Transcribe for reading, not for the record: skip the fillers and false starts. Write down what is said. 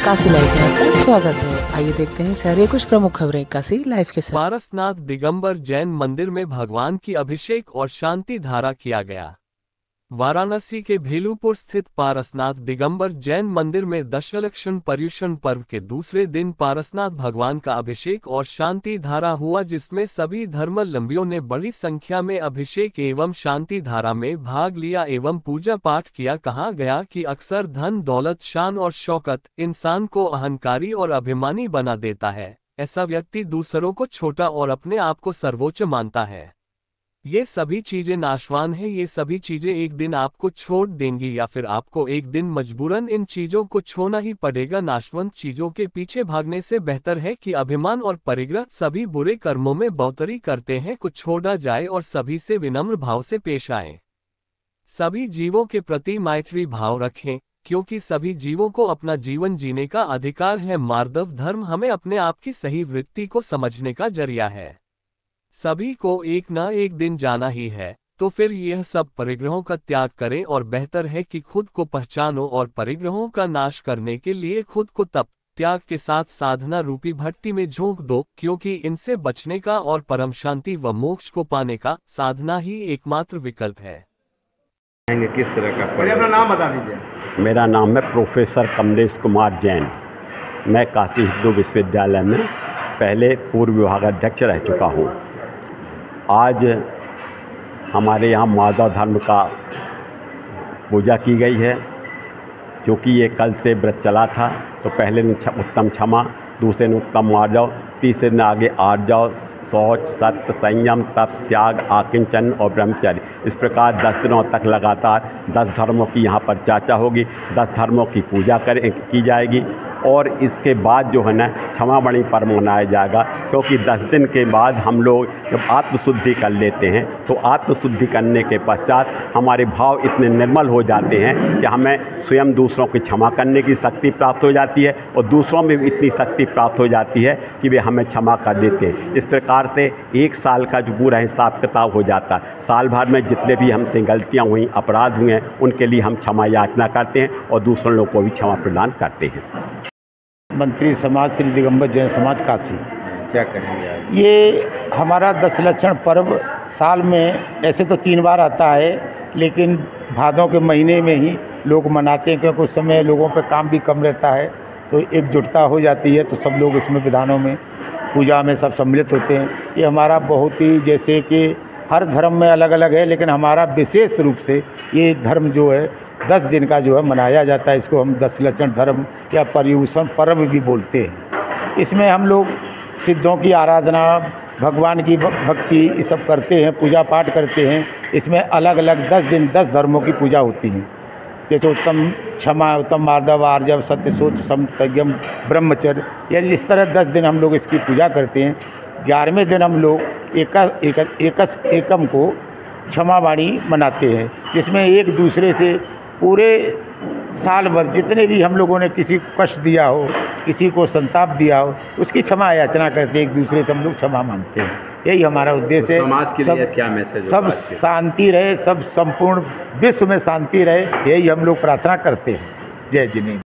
Kashi live में आपका स्वागत है। आइए देखते हैं शहर के कुछ प्रमुख खबरें काशी लाइव के साथ। पारसनाथ दिगंबर जैन मंदिर में भगवान की अभिषेक और शांति धारा किया गया। वाराणसी के भेलूपुर स्थित पारसनाथ दिगंबर जैन मंदिर में दशलक्षण पर्युषण पर्व के दूसरे दिन पारसनाथ भगवान का अभिषेक और शांति धारा हुआ, जिसमें सभी धर्मावलंबियों ने बड़ी संख्या में अभिषेक एवं शांति धारा में भाग लिया एवं पूजा पाठ किया। कहा गया कि अक्सर धन दौलत शान और शौकत इंसान को अहंकारी और अभिमानी बना देता है। ऐसा व्यक्ति दूसरों को छोटा और अपने आप को सर्वोच्च मानता है। ये सभी चीजें नाशवान है। ये सभी चीजें एक दिन आपको छोड़ देंगी या फिर आपको एक दिन मजबूरन इन चीजों को छोड़ना ही पड़ेगा। नाशवंत चीजों के पीछे भागने से बेहतर है कि अभिमान और परिग्रह सभी बुरे कर्मों में बढ़ोतरी करते हैं को छोड़ा जाए और सभी से विनम्र भाव से पेश आए। सभी जीवों के प्रति मैत्री भाव रखें, क्योंकि सभी जीवों को अपना जीवन जीने का अधिकार है। मानव धर्म हमें अपने आप की सही वृत्ति को समझने का जरिया है। सभी को एक न एक दिन जाना ही है, तो फिर यह सब परिग्रहों का त्याग करें और बेहतर है कि खुद को पहचानो और परिग्रहों का नाश करने के लिए खुद को तप त्याग के साथ साधना रूपी भट्टी में झोंक दो, क्योंकि इनसे बचने का और परम शांति व मोक्ष को पाने का साधना ही एकमात्र विकल्प है। किस तरह का अपना नाम बता दीजिए। मेरा नाम है प्रोफेसर कमलेश कुमार जैन। मैं काशी हिंदू विश्वविद्यालय में पहले पूर्व विभागाध्यक्ष रह चुका हूँ। आज हमारे यहाँ माधव धर्म का पूजा की गई है, क्योंकि ये कल से व्रत चला था। तो पहले दिन उत्तम क्षमा, दूसरे दिन उत्तम मार्जव, तीसरे दिन आगे आर्जव, शौच, सत्य, संयम, तप, त्याग, आकिंचन और ब्रह्मचर्य। इस प्रकार 10 दिनों तक लगातार 10 धर्मों की यहाँ पर चर्चा होगी, 10 धर्मों की पूजा की जाएगी और इसके बाद जो है ना क्षमामणि पर्व मनाया जाएगा। क्योंकि 10 दिन के बाद हम लोग जब आत्मशुद्धि कर लेते हैं तो आत्मशुद्धि करने के पश्चात हमारे भाव इतने निर्मल हो जाते हैं कि हमें स्वयं दूसरों की क्षमा करने की शक्ति प्राप्त हो जाती है और दूसरों में भी इतनी शक्ति प्राप्त हो जाती है कि वे हमें क्षमा कर देते हैं। इस प्रकार से 1 साल का जो पूरा हिसाब किताब हो जाता है। साल भर में जितने भी हमसे गलतियाँ हुई, अपराध हुए हैं, उनके लिए हम क्षमा याचना करते हैं और दूसरों लोगों को भी क्षमा प्रदान करते हैं। मंत्री समाज श्री दिगंबर जैन समाज काशी, क्या कहेंगे आप? ये हमारा दशलक्षण पर्व साल में ऐसे तो 3 बार आता है, लेकिन भादों के महीने में ही लोग मनाते हैं, क्योंकि उस समय लोगों पे काम भी कम रहता है, तो एकजुटता हो जाती है, तो सब लोग इसमें विधानों में पूजा में सब सम्मिलित होते हैं। ये हमारा बहुत ही, जैसे कि हर धर्म में अलग अलग है, लेकिन हमारा विशेष रूप से ये धर्म जो है 10 दिन का जो है मनाया जाता है। इसको हम दशलक्षण धर्म या पर्युषण पर्व भी बोलते हैं। इसमें हम लोग सिद्धों की आराधना, भगवान की भक्ति ये सब करते हैं, पूजा पाठ करते हैं। इसमें अलग अलग 10 दिन 10 धर्मों की पूजा होती है, जैसे उत्तम क्षमा, उत्तम मार्दव, आर्जव, सत्य, शौच, सम, संयम, ब्रह्मचर्य। यानी इस तरह 10 दिन हम लोग इसकी पूजा करते हैं। 11वें दिन हम लोग एकम को क्षमावाणी मनाते हैं, जिसमें एक दूसरे से पूरे साल भर जितने भी हम लोगों ने किसी को कष्ट दिया हो, किसी को संताप दिया हो, उसकी क्षमा याचना करते हैं। एक दूसरे से हम लोग क्षमा मांगते हैं। यही हमारा उद्देश्य है। समाज के लिए क्या मैसेज? सब शांति रहे, सब संपूर्ण विश्व में शांति रहे, यही हम लोग प्रार्थना करते हैं। जय जिनेन्द्र।